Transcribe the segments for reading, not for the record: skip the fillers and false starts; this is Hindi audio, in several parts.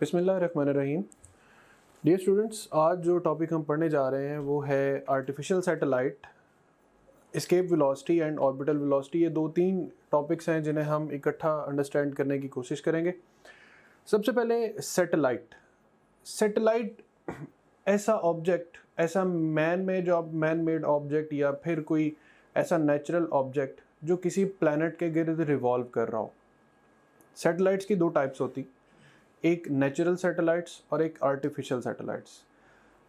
बिस्मिल्लाहिर्रहमानिर्रहीम। डियर स्टूडेंट्स, आज जो टॉपिक हम पढ़ने जा रहे हैं वो है artificial satellite, escape velocity and orbital velocity. ये दो तीन टॉपिक्स हैं जिन्हें हम इकट्ठा अंडरस्टैंड करने की कोशिश करेंगे। सबसे पहले सैटेलाइट। सैटेलाइट ऐसा ऑब्जेक्ट, ऐसा मैन मेड ऑब्जेक्ट या फिर कोई ऐसा नेचुरल ऑब्जेक्ट जो किसी प्लैनेट के गिर्द रिवॉल्व कर रहा हो। सैटेलाइट्स की दो टाइप्स होती, एक नेचुरल सैटेलाइट्स और एक आर्टिफिशियल सैटेलाइट्स।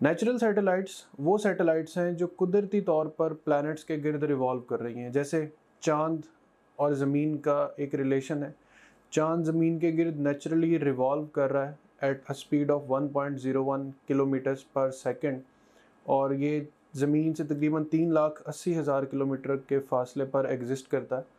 नेचुरल सैटेलाइट्स वो सैटेलाइट्स हैं जो कुदरती तौर पर प्लैनेट्स के गिर्द रिवॉल्व कर रही हैं। जैसे चांद और ज़मीन का एक रिलेशन है। चांद ज़मीन के गिर्द नेचुरली रिवॉल्व कर रहा है at a speed of 1.01 kilometres per second, और ये ज़मीन से तकरीबन 3,80,000 किलोमीटर के फासले पर एग्जिस्ट करता है।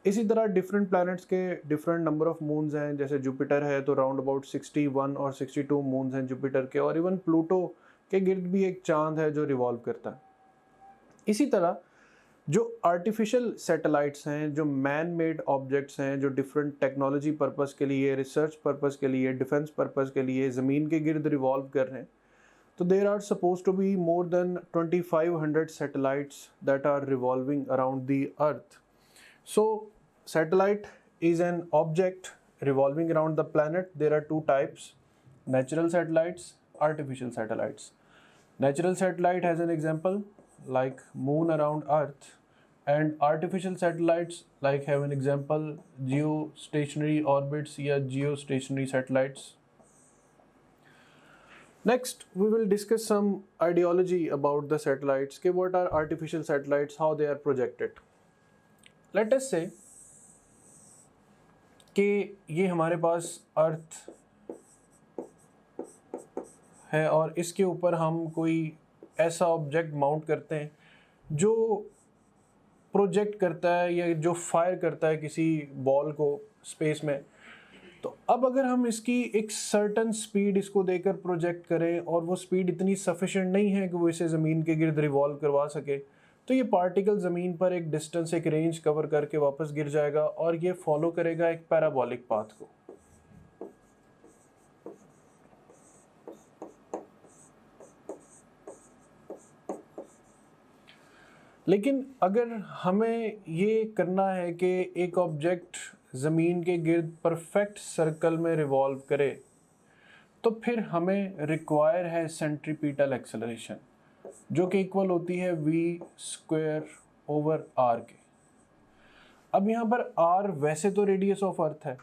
इसी तरह डिफरेंट प्लैनेट्स के डिफरेंट नंबर ऑफ मून्स हैं। जैसे जुपिटर है तो राउंड अबाउट 61 और 62 मून्स हैं जुपिटर के, और इवन प्लूटो के गिर्द भी एक चांद है जो रिवॉल्व करता है। इसी तरह जो आर्टिफिशियल सैटेलाइट्स हैं, जो मैन मेड ऑब्जेक्ट्स हैं, जो डिफरेंट टेक्नोलॉजी पर्पस के लिए, रिसर्च पर्पस के लिए, डिफेंस पर्पस के लिए ज़मीन के गिर्द रिवॉल्व कर रहे हैं, तो there are suppose to be more than 2500 satellites that are revolving around the earth. So, satellite is an object revolving around the planet. There are two types: natural satellites, artificial satellites. Natural satellite has an example like moon around earth, and artificial satellites like have an example geostationary orbits या geostationary satellites. Next, we will discuss some ideology about the satellites. What are artificial satellites? How they are projected? Let us से कि ये हमारे पास अर्थ है और इसके ऊपर हम कोई ऐसा ऑब्जेक्ट माउंट करते हैं जो प्रोजेक्ट करता है या जो फायर करता है किसी बॉल को स्पेस में। तो अब अगर हम इसकी एक सर्टन स्पीड इसको देकर प्रोजेक्ट करें और वो स्पीड इतनी सफिशिएंट नहीं है कि वो इसे ज़मीन के गिर्द रिवॉल्व करवा सके, तो ये पार्टिकल ज़मीन पर एक डिस्टेंस, एक रेंज कवर करके वापस गिर जाएगा और ये फॉलो करेगा एक पैराबोलिक पाथ को। लेकिन अगर हमें ये करना है कि एक ऑब्जेक्ट ज़मीन के गिर्द परफेक्ट सर्कल में रिवॉल्व करे, तो फिर हमें रिक्वायर है सेंट्रीपिटल एक्सेलरेशन, जो कि इक्वल होती है v² ओवर r के। अब यहाँ पर r वैसे तो रेडियस ऑफ अर्थ है,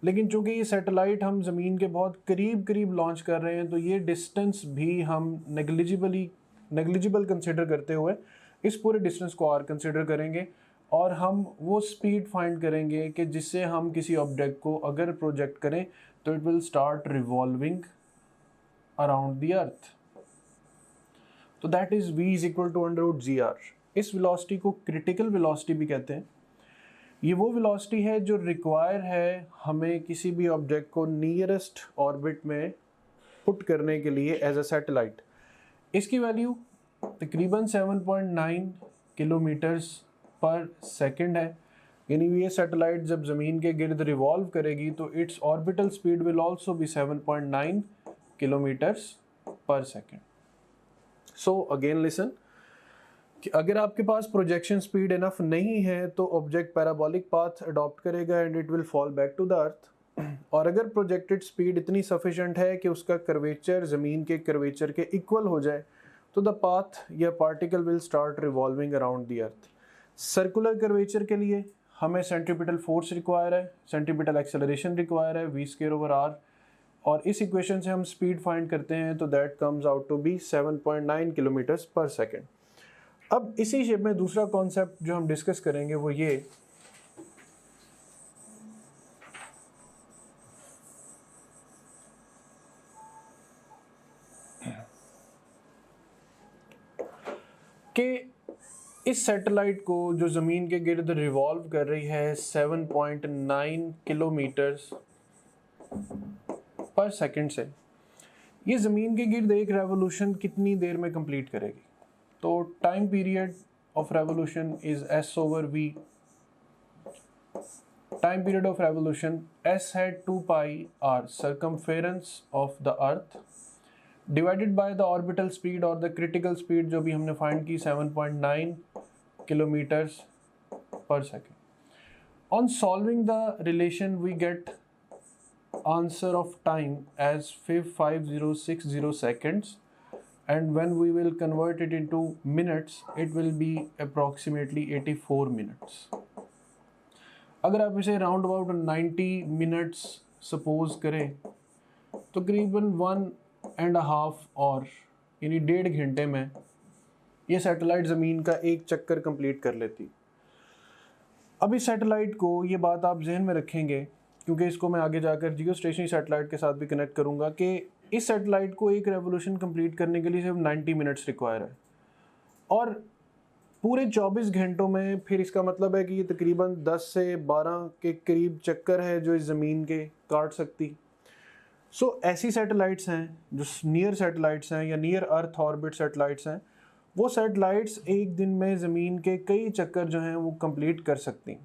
लेकिन चूंकि ये सैटेलाइट हम ज़मीन के बहुत करीब करीब लॉन्च कर रहे हैं, तो ये डिस्टेंस भी हम नेग्लिजिबल कंसिडर करते हुए इस पूरे डिस्टेंस को r कंसिडर करेंगे, और हम वो स्पीड फाइंड करेंगे कि जिससे हम किसी ऑब्जेक्ट को अगर प्रोजेक्ट करें तो it will start revolving around the earth. तो that is v is equal to √gr। इस वेलोसिटी को क्रिटिकल वेलोसिटी भी कहते हैं। ये वो वेलोसिटी है जो रिक्वायर है हमें किसी भी ऑब्जेक्ट को नियरेस्ट ऑर्बिट में पुट करने के लिए एज अ सैटेलाइट। इसकी वैल्यू तकरीबन 7.9 किलोमीटर्स पर सेकेंड है, यानी ये सैटेलाइट जब ज़मीन के गिर्द रिवॉल्व करेगी तो it's orbital speed will also be 7.9 kilometres per second. So again listen कि अगर आपके पास प्रोजेक्शन स्पीड इनफ नहीं है तो ऑब्जेक्ट पैराबोलिक पाथ अडॉप्ट करेगा and it will fall back to the earth. और अगर प्रोजेक्टेड स्पीड इतनी सफिशेंट है कि उसका कर्वेचर ज़मीन के कर्वेचर के इक्वल हो जाए, तो द पाथ या particle will start revolving around the earth. Circular curvature के लिए हमें सेंट्रीपिटल फोर्स रिक्वायर है, सेंट्रीपिटल एक्सेलरेशन रिक्वायर है v² ओवर r, और इस इक्वेशन से हम स्पीड फाइंड करते हैं तो that comes out to be 7.9 kilometres per second. अब इसी शेप में दूसरा कॉन्सेप्ट जो हम डिस्कस करेंगे वो ये कि इस सैटेलाइट को जो ज़मीन के गिर्द रिवॉल्व कर रही है 7.9 किलोमीटर्स पर सेकंड से, ये ज़मीन के गिर्द एक रेवोल्यूशन कितनी देर में कंप्लीट करेगी? तो time period of revolution is s over v. Time period of revolution s है 2 pi r circumference of the earth divided by the orbital speed और the critical speed जो भी हमने फाइंड की 7.9 kilometers per second. On solving the relation we get answer of time as 5060 seconds, and when we will convert it into minutes it will be approximately 84 minutes. अगर आप इसे राउंड अबाउट 90 मिनट्स सपोज करें तो करीबन 1.5 और यानी 1.5 घंटे में ये सैटेलाइट ज़मीन का एक चक्कर कंप्लीट कर लेती। अब इस सैटेलाइट को, ये बात आप जहन में रखेंगे क्योंकि इसको मैं आगे जाकर जियो स्टेशनरी सैटेलाइट के साथ भी कनेक्ट करूँगा कि इस सैटेलाइट को एक रेवोल्यूशन कंप्लीट करने के लिए सिर्फ 90 मिनट्स रिक्वायर है और पूरे 24 घंटों में फिर इसका मतलब है कि ये तकरीबन 10 से 12 के करीब चक्कर है जो इस ज़मीन के काट सकती। सो ऐसी सैटेलाइट्स हैं जो नियर सैटेलाइट्स हैं या नियर अर्थ ऑर्बिट सैटेलाइट्स हैं, वो सैटेलाइट्स एक दिन में ज़मीन के कई चक्कर जो हैं वो कंप्लीट कर सकती।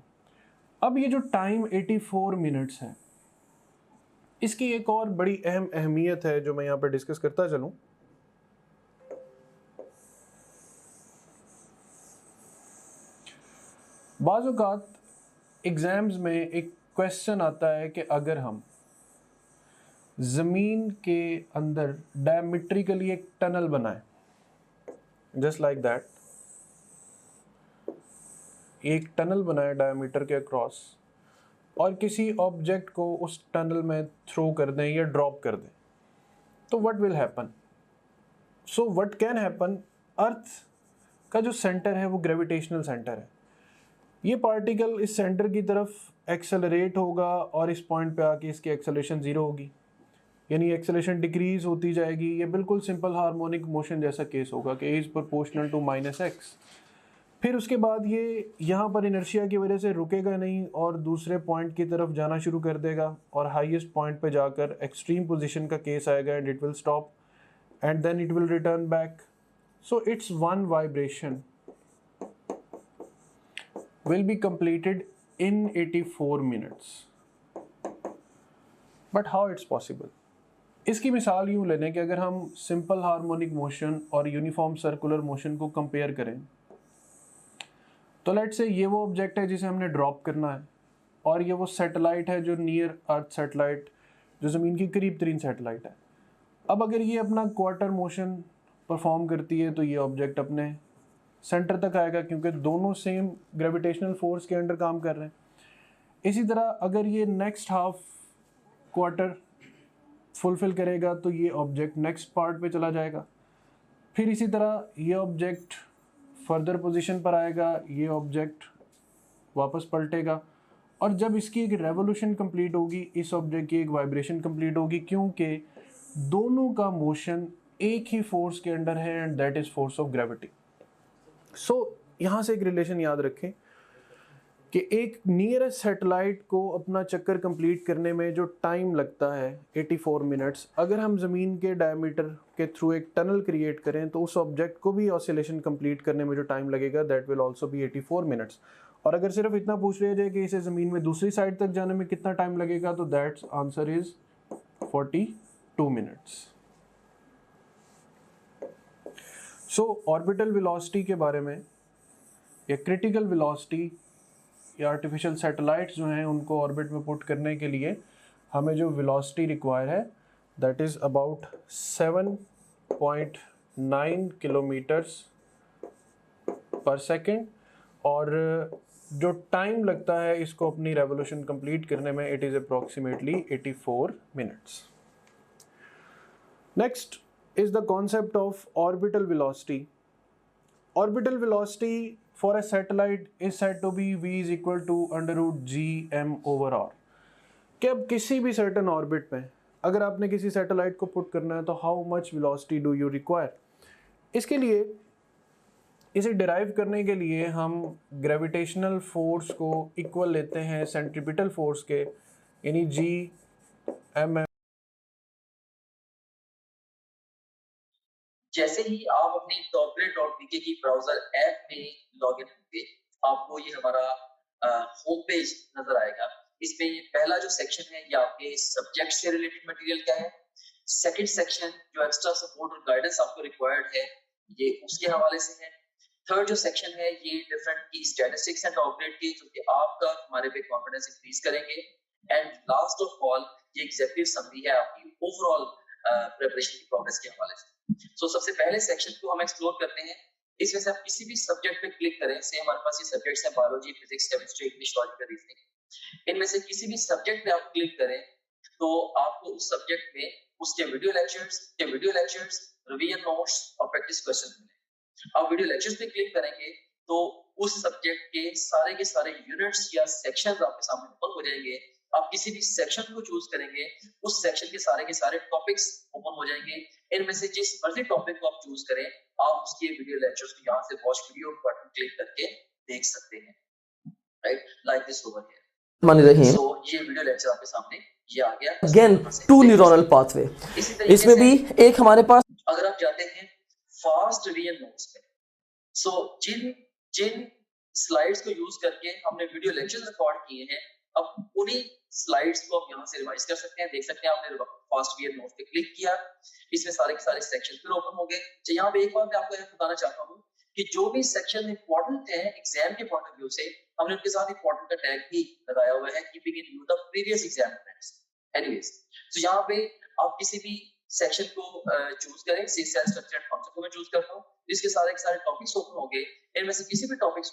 अब ये जो टाइम 84 मिनट्स है, इसकी एक और बड़ी अहमियत है जो मैं यहाँ पर डिस्कस करता चलूँ। बाज़ औक़ात एग्ज़ाम्स में एक क्वेश्चन आता है कि अगर हम ज़मीन के अंदर डायमीट्रिकली एक टनल बनाएं, जस्ट लाइक दैट, एक टनल बनाए डायमीटर के अक्रॉस और किसी ऑब्जेक्ट को उस टनल में थ्रो कर दें या ड्रॉप कर दें, तो what will happen? So what can happen, earth का जो सेंटर है वो ग्रेविटेशनल सेंटर है। ये पार्टिकल इस सेंटर की तरफ एक्सेलरेट होगा और इस पॉइंट पे आके इसकी एक्सेलरेशन ज़ीरो होगी, यानी एक्सेलरेशन डिक्रीज होती जाएगी। ये बिल्कुल सिंपल हार्मोनिक मोशन जैसा केस होगा कि इज़ प्रोपोर्शनल टू -x। फिर उसके बाद ये यहाँ पर इनर्शिया की वजह से रुकेगा नहीं और दूसरे पॉइंट की तरफ जाना शुरू कर देगा और हाईएस्ट पॉइंट पे जाकर एक्सट्रीम पोजीशन का केस आएगा and it will stop and then it will return back. So it's one vibration will be completed in 84 minutes. But how it's possible? इसकी मिसाल यूँ लेने कि अगर हम सिंपल हार्मोनिक मोशन और यूनिफॉर्म सर्कुलर मोशन को कंपेयर करें, तो लेट्स से ये वो ऑब्जेक्ट है जिसे हमने ड्रॉप करना है और ये वो सैटेलाइट है जो नियर अर्थ सैटेलाइट, जो ज़मीन की करीब तरीन सैटेलाइट है। अब अगर ये अपना क्वार्टर मोशन परफॉर्म करती है तो ये ऑब्जेक्ट अपने सेंटर तक आएगा क्योंकि दोनों सेम ग्रेविटेशनल फोर्स के अंडर काम कर रहे हैं। इसी तरह अगर ये नेक्स्ट हाफ क्वार्टर फुलफिल करेगा तो ये ऑब्जेक्ट नेक्स्ट पार्ट पे चला जाएगा। फिर इसी तरह ये ऑब्जेक्ट फर्दर पोजीशन पर आएगा, ये ऑब्जेक्ट वापस पलटेगा और जब इसकी एक रेवोल्यूशन कंप्लीट होगी, इस ऑब्जेक्ट की एक वाइब्रेशन कंप्लीट होगी क्योंकि दोनों का मोशन एक ही फोर्स के अंडर है and that is force of gravity. So यहाँ से एक रिलेशन याद रखें कि एक नियरेस्ट सैटेलाइट को अपना चक्कर कंप्लीट करने में जो टाइम लगता है 84 मिनट्स, अगर हम ज़मीन के डायमीटर के थ्रू एक टनल क्रिएट करें तो उस ऑब्जेक्ट को भी ऑसिलेशन कंप्लीट करने में जो टाइम लगेगा that will also be 84 minutes. और अगर सिर्फ इतना पूछ लिया जाए कि इसे ज़मीन में दूसरी साइड तक जाने में कितना टाइम लगेगा तो that's answer is 42 minutes. So orbital velocity के बारे में या क्रिटिकल वेलोसिटी या आर्टिफिशियल सैटेलाइट्स जो हैं उनको ऑर्बिट में पुट करने के लिए हमें जो वेलोसिटी रिक्वायर है that is about 7.9 kilometres per second और जो टाइम लगता है इसको अपनी रेवोल्यूशन कंप्लीट करने में it is approximately 84 minutes. Next is the concept of orbital velocity. Orbital velocity for a satellite is said to be v is equal to √g/m/r। कि अब किसी भी certain orbit में अगर आपने किसी सैटेलाइट को पुट करना है तो how much velocity do you require. इसके लिए इसे डिराइव करने के लिए हम ग्रेविटेशनल फोर्स को इक्वल लेते हैं सेंट्रीपिटल फोर्स के, यानी g/m जैसे ही आप अपनी topgrade.bk की ब्राउजर ऐप में लॉगिन होंगे, आपको ये हमारा होम पेज नजर आएगा। इसमें ये पहला जो सेक्शन है ये आपके सब्जेक्ट से रिलेटेड मटेरियल का है। सेकंड सेक्शन जो एक्स्ट्रा सपोर्ट और गाइडेंस आपको रिक्वायर्ड है ये उसके हवाले से है। थर्ड जो सेक्शन है ये डिफरेंट की स्टैटिस्टिक्स एंड टॉपग्रेड की, जो कि आपका हमारे पे कॉन्फिडेंस इंक्रीज करेंगे। एंड लास्ट ऑफ ऑल ये एग्जीक्यूटिव समरी है आपकी ओवरऑल प्रिपरेशन की प्रोग्रेस के हवाले से। सो सबसे पहले सेक्शन को हम एक्सप्लोर करते हैं। इसमें से आप किसी भी सब्जेक्ट पे क्लिक करें, से हमारे पास ये सब्जेक्ट्स हैं biology, physics, chemistry, English, logical reasoning. इनमें से किसी भी सब्जेक्ट पे आप क्लिक करें तो आपको उस सब्जेक्ट में उसके वीडियो लेक्चर्स, रिवीजन नोट्स और प्रैक्टिस क्वेश्चन मिलेंगे। आप वीडियो लेक्चर्स पे क्लिक करेंगे तो उस सब्जेक्ट के सारे यूनिट्स या सेक्शंस आपके सामने ओपन हो जाएंगे। आप किसी भी सेक्शन को चूज करेंगे, उस सेक्शन के सारे टॉपिक्स ओपन हो जाएंगे। इनमें से जिस मर्जी टॉपिक को आप चूज करें, आप उसके वीडियो लेक्चर्स को यहाँ से वॉच वीडियो बटन क्लिक करके देख सकते हैं, right, like this over here. मान रही सो ये वीडियो लेक्चर आपके सामने ये आ गया। अगेन टू न्यूरल पाथवे, इसमें भी एक हमारे पास अगर आप जाते हैं फास्ट रिवीजन नोट्स पे, सो जिन स्लाइड्स को यूज करके हमने वीडियो लेक्चर्स रिकॉर्ड किए हैं, अब उन्हीं स्लाइड्स को आप यहाँ से रिवाइज कर सकते हैं। देख सकते हैं आपने फास्ट रिवीजन नोट्स पे क्लिक किया, इसमें सारे के सारे सेक्शन फिर ओपन हो गए। तो यहाँ पे एक बात मैं आपको बताना चाहता हूँ कि जो भी सेक्शन इंपॉर्टेंट है एग्जाम के पॉइंट ऑफ व्यू से, हमने उनके साथ इंपॉर्टेंट का टैग भी लगाया हुआ है, keeping in view the previous exam friends. Anyways, तो यहाँ पे आप किसी भी सेक्शन को चूज करें। सी सेल स्ट्रक्चर एंड कॉन्सेप्ट को मैं चूज करता हूँ। इसके सारे टॉपिक्स ओपन हो गए। इनमें से किसी भी टॉपिक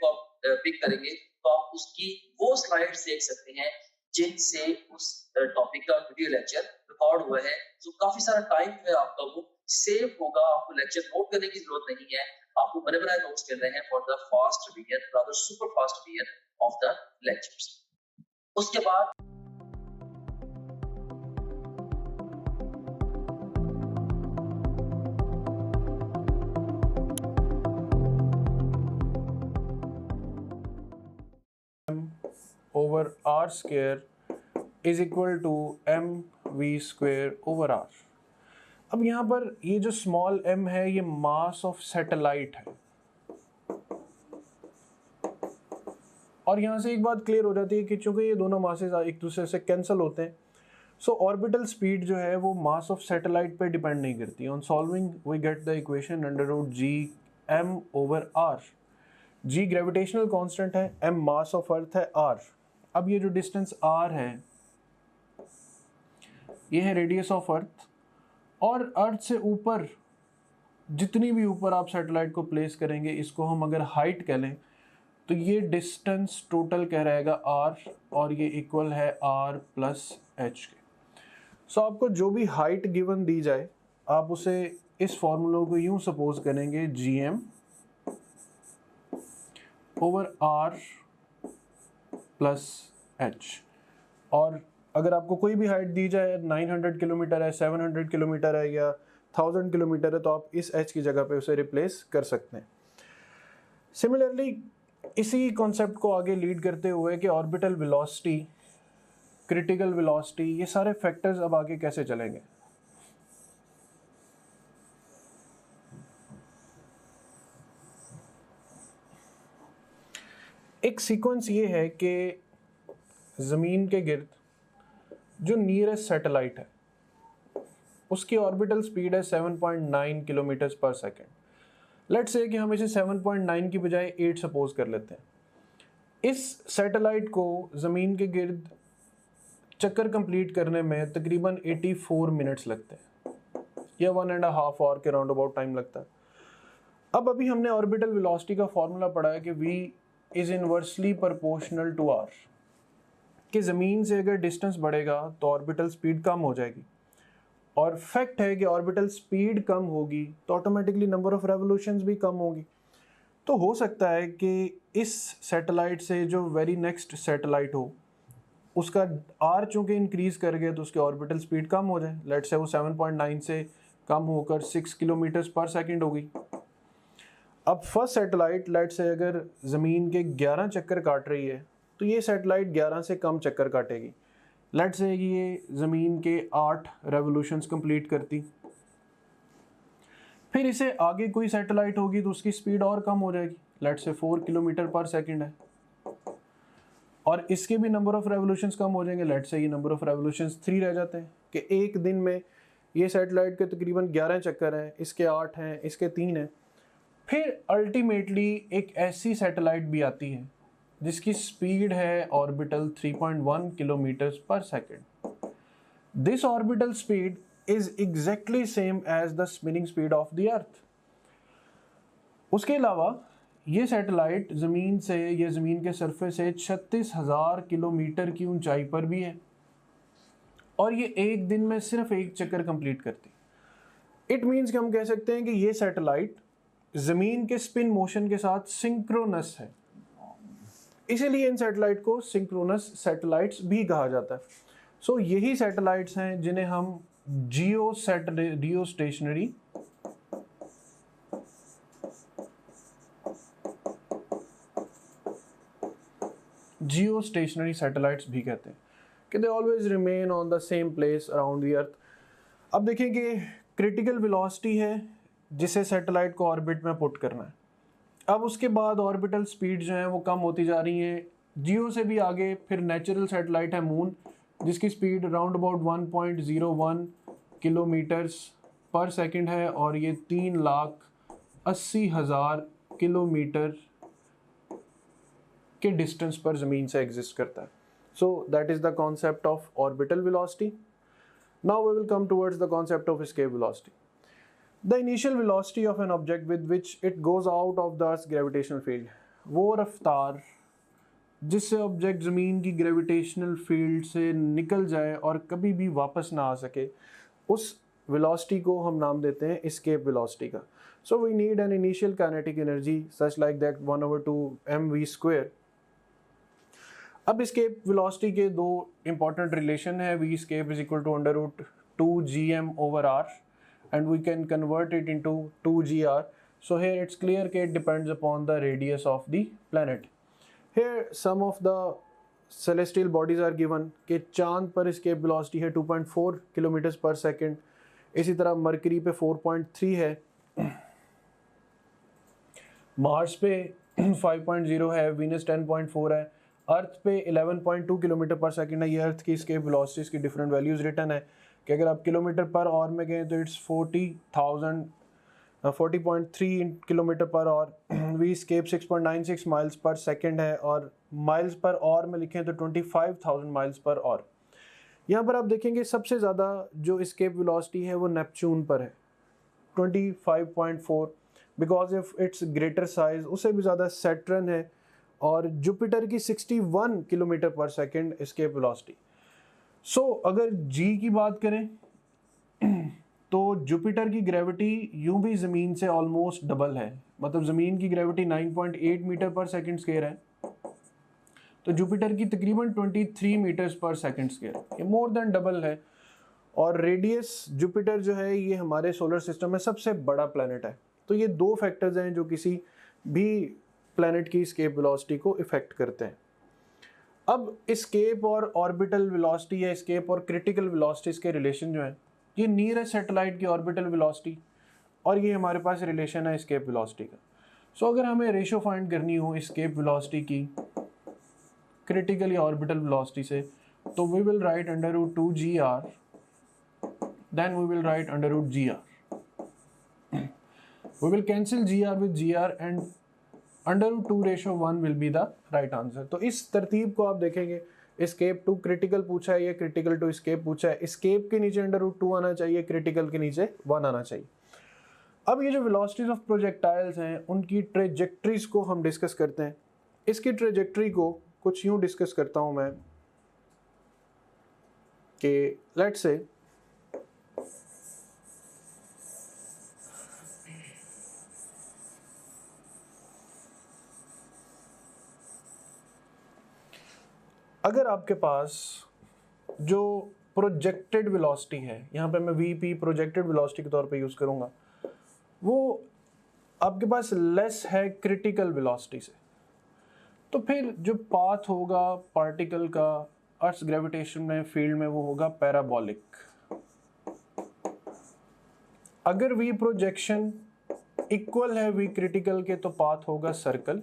को आप पिक करेंगे तो आप उसकी वो स्लाइड्स देख सकते हैं जिनसे उस टॉपिक का वीडियो लेक्चर रिकॉर्ड हुआ है। तो काफी सारा टाइम है आपका वो सेव होगा, आपको लेक्चर नोट करने की जरूरत नहीं है। आपको बने बनाए नोट्स मिल रहे हैं for the fast revision, rather super fast revision of the lectures. उसके बाद over r square is equal to mv square over r। अब यहाँ पर ये जो स्मॉल m है ये मास ऑफ सैटेलाइट है, और यहाँ से एक बात क्लियर हो जाती है कि चूंकि ये दोनों मासेस एक दूसरे से कैंसिल होते हैं, सो ऑर्बिटल स्पीड जो है वो मास ऑफ सैटेलाइट पे डिपेंड नहीं करती। On solving we get the equation √g m over r। g gravitational constant है, m मास ऑफ अर्थ है, r अब ये जो डिस्टेंस r है ये है रेडियस ऑफ अर्थ, और अर्थ से ऊपर जितनी भी ऊपर आप सैटेलाइट को प्लेस करेंगे, इसको हम अगर हाइट कह लें तो ये डिस्टेंस टोटल कह रहेगा r, और ये इक्वल है r प्लस h के। सो आपको जो भी हाइट गिवन दी जाए आप उसे इस फॉर्मूला को यूं सपोज करेंगे gm over r plus h। और अगर आपको कोई भी हाइट दी जाए 900 किलोमीटर है, 700 किलोमीटर है या 1000 किलोमीटर है, तो आप इस h की जगह पे उसे रिप्लेस कर सकते हैं। सिमिलरली इसी कॉन्सेप्ट को आगे लीड करते हुए कि ऑर्बिटल वेलोसिटी, क्रिटिकल वेलोसिटी, ये सारे फैक्टर्स अब आगे कैसे चलेंगे। एक सीक्वेंस ये है कि ज़मीन के गिर्द जो नियरेस्ट सैटेलाइट है उसकी ऑर्बिटल स्पीड है 7.9 kilometres per second. Let's say कि हम इसे 7.9 की बजाय 8 सपोज कर लेते हैं। इस सैटेलाइट को ज़मीन के गिर्द चक्कर कंप्लीट करने में तकरीबन 84 मिनट्स लगते हैं, या 1.5 आवर के राउंड अबाउट टाइम लगता है। अब अभी हमने ऑर्बिटल वेलोसिटी का फॉर्मूला पढ़ा है कि v is inversely proportional to r, कि ज़मीन से अगर डिस्टेंस बढ़ेगा तो ऑर्बिटल स्पीड कम हो जाएगी, और फैक्ट है कि ऑर्बिटल स्पीड कम होगी तो ऑटोमेटिकली नंबर ऑफ रेवोल्यूशंस भी कम होगी। तो हो सकता है कि इस सैटेलाइट से जो वेरी नेक्स्ट सैटेलाइट हो उसका r चूँकि इंक्रीज़ कर गया तो उसकी ऑर्बिटल स्पीड कम हो जाए। लेट्स से वो 7.9 से कम होकर 6 किलोमीटर्स पर सेकेंड होगी। अब फर्स्ट सैटेलाइट लेट्स से अगर ज़मीन के 11 चक्कर काट रही है तो ये सैटेलाइट 11 से कम चक्कर काटेगी। लेट्स से ये ज़मीन के 8 रेवोल्यूशंस कंप्लीट करती। फिर इसे आगे कोई सैटेलाइट होगी तो उसकी स्पीड और कम हो जाएगी, let's say 4 kilometre per second है, और इसके भी नंबर ऑफ रेवोल्यूशंस कम हो जाएंगे, लेट्स से ये नंबर ऑफ रेवोल्यूशंस 3 रह जाते हैं कि एक दिन में ये सैटेलाइट के तकरीबन 11 चक्कर हैं, इसके 8 हैं, इसके 3 हैं। फिर अल्टीमेटली एक ऐसी सैटेलाइट भी आती है जिसकी स्पीड है orbital 3.1 kilometre per second. This orbital speed is exactly same as the spinning speed of the earth. उसके अलावा ये सैटेलाइट ज़मीन से या ज़मीन के सरफेस से 36,000 किलोमीटर की ऊंचाई पर भी है, और ये एक दिन में सिर्फ एक चक्कर कंप्लीट करती। इट मीन्स कि हम कह सकते हैं कि ये सैटेलाइट ज़मीन के स्पिन मोशन के साथ सिंक्रोनस है, इसीलिए इन सैटेलाइट को सिंक्रोनस सैटेलाइट्स भी कहा जाता है। सो यही सैटेलाइट्स हैं जिन्हें हम जियो स्टेशनरी सैटेलाइट्स भी कहते हैं कि they always remain on the same place around the अर्थ। अब देखिए कि क्रिटिकल वेलोसिटी है जिसे सैटेलाइट को ऑर्बिट में पुट करना है। अब उसके बाद ऑर्बिटल स्पीड जो है वो कम होती जा रही है, जियो से भी आगे फिर नेचुरल सैटेलाइट है मून, जिसकी स्पीड अराउंड अबाउट 1.01 किलोमीटर्स पर सेकंड है, और ये 3,80,000 किलोमीटर के डिस्टेंस पर ज़मीन से एग्जिस्ट करता है। So that is the concept of orbital velocity. Now we will come towards the concept of escape velocity. The initial velocity of an object with which it goes out of the Earth's gravitational field, वो रफ्तार जिससे ऑब्जेक्ट ज़मीन की ग्रेविटेशनल फील्ड से निकल जाए और कभी भी वापस ना आ सके, उस वेलोसिटी को हम नाम देते हैं एस्केप वेलोसिटी का। So we need an initial kinetic energy such like that 1/2 mv²। अब एस्केप वेलोसिटी के दो इंपॉर्टेंट रिलेशन है, v escape is equal to √2gm/r and we can convert it into 2gr. So here it's clear that it depends upon the radius of the planet. Here some of the celestial bodies are given कि चांद पर escape velocity है 2.4 किलोमीटर पर सेकंड, इसी तरह मरकरी पे 4.3 है, मार्स पे 5.0 है, वीनस 10.4 है, अर्थ पे 11.2 किलोमीटर पर सेकंड है। ये अर्थ की escape velocities की डिफरेंट वैल्यूज रिटर्न है कि अगर आप किलोमीटर पर आवर में गए तो it's 40.3 kilometre per hour, v escape 6.96 miles per second है, और माइल्स पर आवर में लिखें तो 25,000 माइल्स पर आवर। यहाँ पर आप देखेंगे सबसे ज़्यादा जो एस्केप वेलोसिटी है वो नेपच्यून पर है 25.4, because of its greater size. उससे भी ज़्यादा सैटर्न है, और जुपिटर की 61 kilometre per second escape velocity. सो अगर G की बात करें तो जुपिटर की ग्रेविटी यूं भी ज़मीन से ऑलमोस्ट डबल है, मतलब ज़मीन की ग्रेविटी 9.8 मीटर पर सेकंड स्क्वायर है, तो जुपिटर की तकरीबन 23 मीटर्स पर सेकंड स्क्वायर, ये मोर देन डबल है। और रेडियस जुपिटर जो है ये हमारे सोलर सिस्टम में सबसे बड़ा प्लैनेट है। तो ये दो फैक्टर्स हैं जो किसी भी प्लैनेट की एस्केप वेलोसिटी को इफेक्ट करते हैं। अब एस्केप और ऑर्बिटल वेलोसिटी या एस्केप और क्रिटिकल वेलोसिटीज के रिलेशन जो है, ये नियरेस्ट सैटेलाइट की ऑर्बिटल वेलोसिटी और ये हमारे पास रिलेशन है एस्केप वेलोसिटी का। सो अगर हमें रेशो फाइंड करनी हो एस्केप वेलोसिटी की क्रिटिकल या ऑर्बिटल वेलोसिटी से, तो we will write √2gr, then we will write √gr, we will cancel gr with gr and √2:1 will be the right answer. तो इस तरतीब को आप देखेंगे, एस्केप टू क्रिटिकल पूछा है या क्रिटिकल टू एस्केप पूछा है, एस्केप के नीचे √2 आना चाहिए, क्रिटिकल के नीचे 1 आना चाहिए। अब ये जो वेलोसिटीज ऑफ प्रोजेक्टाइल्स हैं उनकी ट्रेजेक्ट्रीज को हम डिस्कस करते हैं। इसकी ट्रेजेक्ट्री को कुछ यूं डिस्कस करता हूं मैं कि लेट्स से अगर आपके पास जो प्रोजेक्टेड वेलोसिटी है, यहाँ पे मैं वीपी प्रोजेक्टेड वेलोसिटी के तौर पे यूज़ करूँगा, वो आपके पास लेस है क्रिटिकल वेलोसिटी से, तो फिर जो पाथ होगा पार्टिकल का अर्थ ग्रेविटेशन में फील्ड में वो होगा पैराबोलिक। अगर वी प्रोजेक्शन इक्वल है वी क्रिटिकल के तो पाथ होगा सर्कल।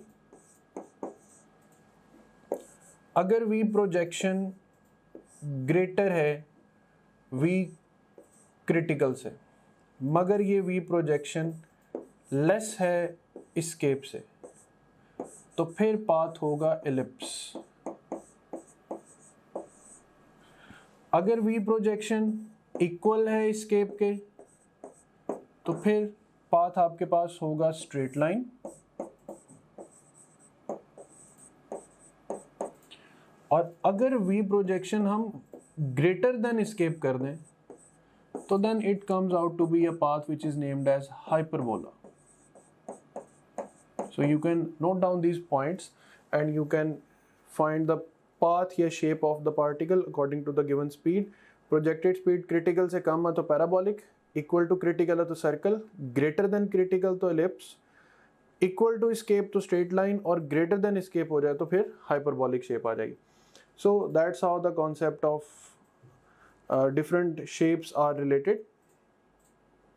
अगर वी प्रोजेक्शन ग्रेटर है वी क्रिटिकल से मगर ये वी प्रोजेक्शन लेस है एस्केप से तो फिर पाथ होगा एलिप्स। अगर वी प्रोजेक्शन इक्वल है एस्केप के तो फिर पाथ आपके पास होगा स्ट्रेट लाइन। और अगर वी प्रोजेक्शन हम ग्रेटर देन एस्केप कर दें तो then it comes out to be a path which is named as hyperbola. So you can note down these points and you can find the path या shape of the particle according to the given speed. Projected speed critical से कम है तो parabolic, equal to critical है तो circle, greater than critical तो ellipse, equal to escape तो straight line और greater than escape हो जाए तो फिर hyperbolic shape आ जाएगी. So that's how the concept of different shapes are related.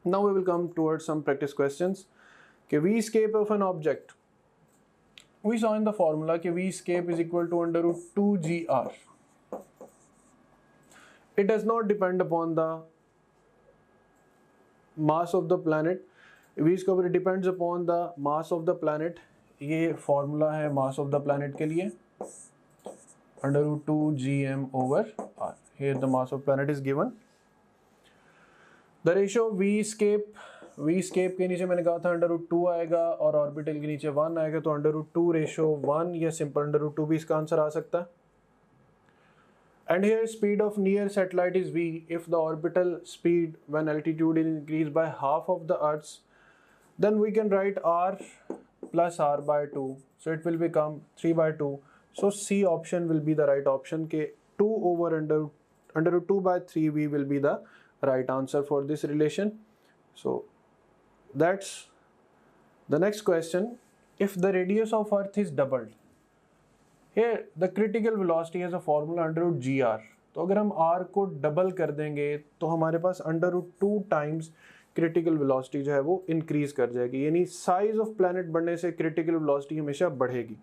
Now we will come towards some practice questions. Okay, v escape of an object. We saw in the formula that v escape is equal to under root 2 gr. It does not depend upon the mass of the planet. V escape depends upon the mass of the planet. ये formula है mass of the planet के लिए under root 2 gm over r. Here the mass of planet is given. The ratio v escape के नीचे मैंने कहा था अंडर रूट 2 आएगा और ऑर्बिटल के नीचे 1 आएगा तो अंडर रूट 2 रेशियो 1 या सिंपल अंडर रूट 2 भी इसका आंसर आ सकता है. And here speed of near satellite is v if the orbital speed when altitude is increased by half of the Earth's, then we can write r plus r by 2, so it will become 3 by 2. So C option will be the right option. के 2 over under root 2 by 3v will be the right answer for this relation. So that's the next question. If the radius of Earth is doubled, here the critical velocity has a formula under root gr. तो अगर हम r को डबल कर देंगे तो हमारे पास under root 2 times critical velocity जो है वो इंक्रीज कर जाएगी, यानी साइज ऑफ प्लैनेट बढ़ने से क्रिटिकल वेलोसिटी हमेशा बढ़ेगी.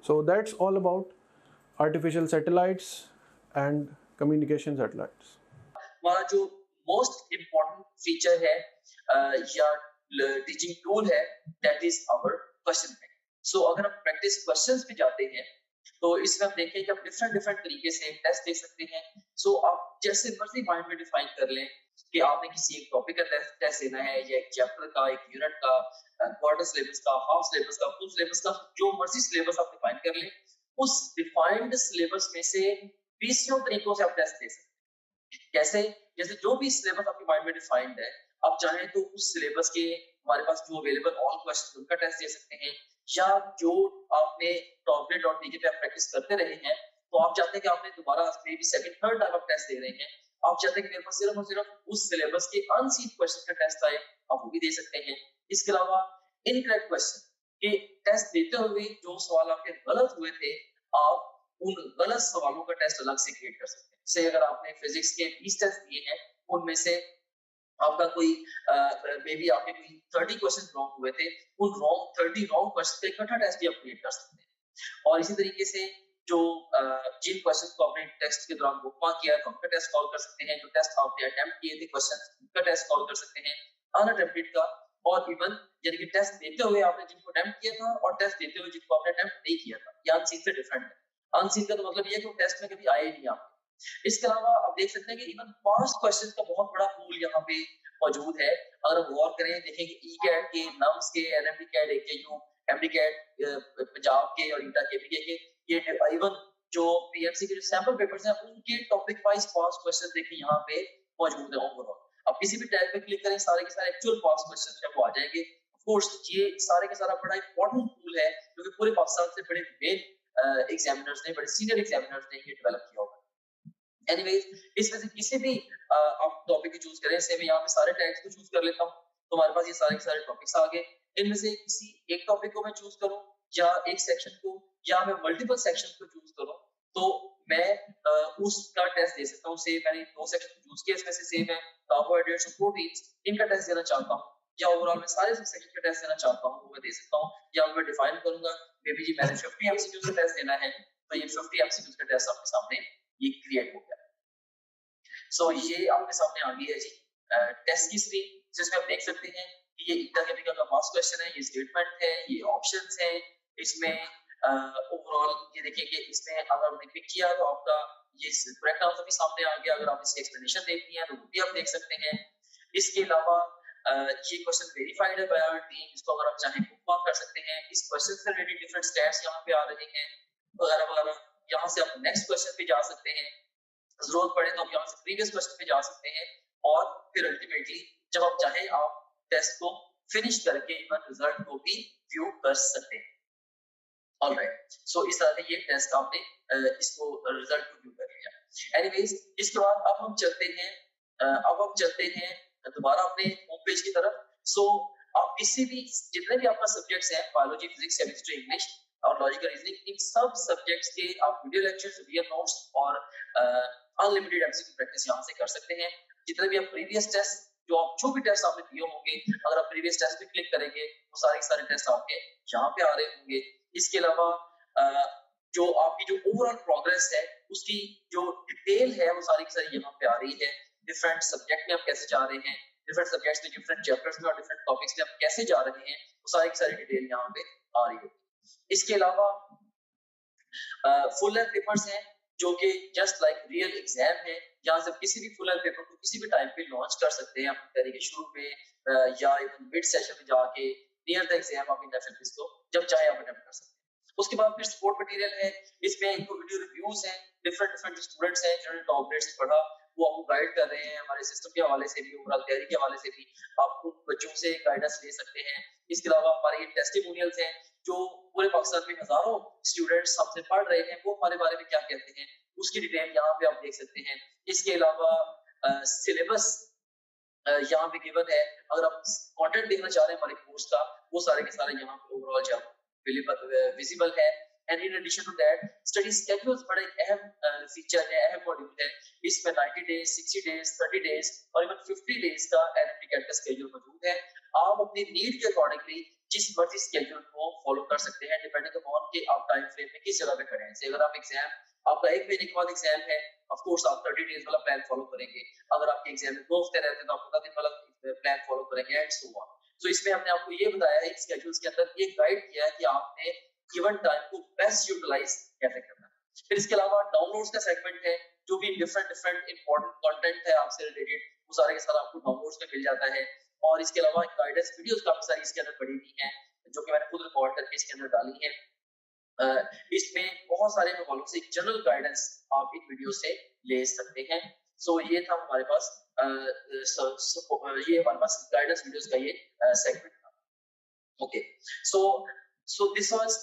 So that's all about artificial satellites and communication satellites. हमारा जो मोस्ट इम्पोर्टेंट फीचर है या टीचिंग टूल है that is our question bank. So अगर हम प्रैक्टिस क्वेश्चंस पे जाते हैं तो इसमें हम देखें कि आप डिफरेंट तरीके से टेस्ट दे सकते हैं. सो आप जैसे मर्जी माइंड में डिफाइन कर लें कि आपने किसी एक टॉपिक का टेस्ट देना है या एक चैप्टर का, एक यूनिट का, क्वार्टर सिलेबस का, हाफ सिलेबस का, फुल सिलेबस का, जो मर्जी सिलेबस आप डिफाइन कर लें. उस डिफाइंड सिलेबस में से 20 तरीकों से आप टेस्ट दे सकते हैं. कैसे? जैसे जो भी सिलेबस आपके माइंड में डिफाइंड है, आप चाहें तो उस सिलेबस के हमारे पास जो अवेलेबल ऑल क्वेश्चन उनका टेस्ट दे सकते हैं, या जो आपने टॉपलेट.pk पे आप प्रैक्टिस करते रहे हैं तो आप चाहते हैं कि आपने दोबारा may be second third time आप टेस्ट दे रहे हैं, आप चाहते हैं कि मेरे पास सिर्फ और सिर्फ उस सिलेबस के अनसीन क्वेश्चन का टेस्ट आए, आप वो भी दे सकते हैं. इसके अलावा इनकरेक्ट क्वेश्चन के टेस्ट देते हुए जो सवाल आपके गलत हुए थे, आप उन गलत सवालों का टेस्ट अलग से क्रिएट कर सकते हैं. जैसे अगर आपने फिजिक्स के 20 टेस्ट दिए हैं, उनमें से आपका कोई मे बी आपके कोई 30 क्वेश्चन रॉन्ग हुए थे, उन 30 रॉन्ग क्वेश्चन का इकट्ठा टेस्ट भी आप क्रिएट कर सकते हैं. और इसी तरीके से जो जिन क्वेश्चन को आपने टेस्ट के दौरान बुकमार्क किया तो उनका टेस्ट सॉल्व कर सकते हैं. जो टेस्ट आपने अटेम्प्ट किए थे क्वेश्चन उनका टेस्ट सॉल्व कर सकते हैं, अनअटेम्प्टेड का, और इवन यानी कि टेस्ट देते हुए आपने जिनको अटेम्प्ट किया था और टेस्ट देते हुए जिनको आपने अटेम्प्ट नहीं किया था, ये अनसीन से डिफरेंट है. अनसीन का तो मतलब ये है कि वो टेस्ट में कभी आए नहीं आपके. इसके अलावा आप देख सकते हैं कि इवन पास्ट क्वेश्चंस का बहुत बड़ा पूल यहाँ पे मौजूद है. अगर हम गौर करें, देखें कि ईकैट के, नम्स के, NMDCAT, AKU, MDCAT Punjab के और ईटा केपीके के, ये इवन जो पीएमसी के जो सैंपल पेपर्स हैं उनके टॉपिक वाइज पास्ट क्वेश्चंस देखें यहाँ पे मौजूद है ओवरऑल. आप किसी भी टैब पे क्लिक करें, सारे के सारे एक्चुअल पास्ट क्वेश्चंस जो वो आ जाएंगे. ऑफ कोर्स ये सारे के सारा बड़ा इंपॉर्टेंट टूल है क्योंकि पूरे पाकिस्तान से बड़े मेन एग्जामिनर्स ने, बड़े सीनियर एग्जामिनर्स ने ये डेवलप किया होगा. एनीवेज, इसमें से किसी भी आप टॉपिक को चूज करें. से मैं यहाँ पे सारे टैग्स को चूज कर लेता हूँ तो हमारे पास ये सारे के सारे टॉपिक्स आ गए. इनमें से किसी एक टॉपिक को मैं चूज करूँ या एक सेक्शन को, या मैं मल्टीपल सेक्शन को चूज करूँ, तो मैं उसका टेस्ट दे सकता हूँ। से मैंने 2 सेक्शन चूज किए, इसमें से सेम है कार्बोहाइड्रेट्स और प्रोटीन्स, इनका टेस्ट देना चाहता हूँ, या ओवरऑल मैं सारे सेक्शन का टेस्ट देना चाहता हूँ, वो मैं दे सकता हूँ। या मैं डिफाइन करूंगा मे बी जी मैंने 50 एमसीक्यूज का टेस्ट देना है, तो ये 50 एमसीक्यूज का टेस्ट आपके सामने ये क्रिएट हो गया। सो ये आपके सामने आ गई है जी टेस्ट की स्क्रीन, जिसमें आप देख सकते हैं कि ये इतना केमिकल का पास क्वेश्चन है, ये स्टेटमेंट है, ये ऑप्शंस हैं, इसमें ओवरऑल ये देखिए कि इसमें अगर आपने क्लिक किया तो आपका ये करेक्ट आंसर भी सामने आ गया। अगर आप इसकी एक्सप्लेनेशन देखनी है तो वो भी आप देख सकते हैं। इसके अलावा ये क्वेश्चन वेरीफाइड है बाय आवर टीम, इसको अगर आप चाहें बुकमार्क कर सकते हैं। इस क्वेश्चन से रिलेटेड डिफरेंट स्टैट्स यहाँ पे आ रहे हैं वगैरह वगैरह। यहाँ से आप नेक्स्ट क्वेश्चन पे जा सकते हैं, जरूरत पड़े तो आप यहाँ से प्रीवियस क्वेश्चन पे जा सकते हैं, और फिर अल्टीमेटली जब आप चाहें आप टेस्ट को फिनिश करके इवन रिजल्ट को भी व्यू कर सकते हैं। ऑलराइट, सो इस तरह से ये टेस्ट आपने इसको रिजल्ट को व्यू कर लिया। एनीवेज, इसके बाद अब हम चलते हैं दोबारा अपने होम पेज की तरफ। सो आप किसी भी जितने भी आपका सब्जेक्ट्स हैं, बायोलॉजी, फिजिक्स, केमिस्ट्री, इंग्लिश और लॉजिकल रीजनिंग, इन सब सब्जेक्ट्स के आप वीडियो लेक्चर्स, वीडियो नोट्स और अनलिमिटेड एमसीक्यू प्रैक्टिस यहाँ से कर सकते हैं। जितने भी आप प्रीवियस टेस्ट जो भी टेस्ट आपने दिए होंगे, अगर आप प्रीवियस टेस्ट पे क्लिक करेंगे वो सारे टेस्ट आपके यहाँ पे आ रहे होंगे। इसके अलावा जो आपकी जो ओवरऑल प्रोग्रेस है उसकी जो डिटेल है वो सारी की सारी यहाँ पे आ रही है। डिफरेंट सब्जेक्ट में आप कैसे जा रहे हैं, डिफरेंट सब्जेक्ट्स में, डिफरेंट चैप्टर्स में और डिफरेंट टॉपिक्स में आप कैसे जा रहे हैं, वो सारी की सारी डिटेल यहाँ पे आ रही है। इसके अलावा फुल लेंथ पेपर्स हैं जो कि जस्ट लाइक रियल एग्जाम है। यहाँ से किसी भी फुल लेंथ पेपर को किसी भी टाइम पे लॉन्च कर सकते हैं, अपनी तरीके शुरू में या इवन मिड सेशन में जाके नियर द एग्जाम आप इन इसको जब चाहे आप अटेम्प्ट कर सकते हैं। उसके बाद फिर सपोर्ट मटेरियल है, इसमें इनको वीडियो रिव्यूज हैं, डिफरेंट स्टूडेंट्स हैं जिन्होंने टॉप ग्रेड से पढ़ा, वो आपको गाइड कर रहे हैं हमारे सिस्टम के हवाले से भी, ओवरऑल तैयारी के हवाले से भी आप उन बच्चों से गाइडेंस ले सकते हैं। इसके अलावा हमारे ये टेस्टिमोनियल्स हैं जो पूरे पाकिस्तान में हजारों स्टूडेंट्स हमसे पढ़ रहे हैं, वो हमारे बारे में क्या कहते हैं उसकी डिटेल यहाँ पे आप देख सकते हैं। इसके अलावा सिलेबस यहाँ पे गिवन है, अगर आप कंटेंट देखना चाह रहे हैं हमारे कोर्स का, वो सारे के सारे यहाँ पे ओवरऑल जब विजिबल है। And in addition to that study schedules बड़ा एक अहम फीचर है, अहम मॉड्यूल है। इसमें 90 डेज, 60 डेज, 30 डेज और इवन 50 डेज का एनालिटिकल का स्केड्यूल मौजूद है। आप अपनी नीड के अकॉर्डिंगली जिस मर्जी स्केड्यूल को फॉलो कर सकते हैं, डिपेंडिंग अपॉन कि आप टाइम फ्रेम में किस जगह पे खड़े हैं। जैसे अगर आप एग्जाम, आपका 1 महीने के बाद एग्जाम है, ऑफ कोर्स आप 30 डेज वाला प्लान फॉलो करेंगे। अगर आपके एग्जाम में 2 हफ्ते रहते हैं तो आप 15 दिन वाला प्लान फॉलो करेंगे एंड सो ऑन। सो इसमें हमने आपको ये बताया है स्केड्यूल्स के अंदर ये गाइड किया है कि आपने गिवन टाइम को बेस्ट यूटिलाइज कैसे करना है। फिर इसके अलावा डाउनलोड्स का सेगमेंट है, जो भी डिफरेंट इंपॉर्टेंट कंटेंट है आपसे रिलेटेड, वो सारे के सारे आपको डाउनलोड्स में मिल जाता है। और इसके अलावा गाइडेंस वीडियोस काफी सारी इसके अंदर पड़ी हुई हैं जो कि मैंने खुद रिकॉर्ड करके इसके अंदर डाली है। इसमें बहुत सारे हवालों से जनरल गाइडेंस आप इन वीडियो से ले सकते हैं। सो ये था हमारे पास ये हमारे पास गाइडेंस वीडियोस का ये सेगमेंट था। Okay, so this was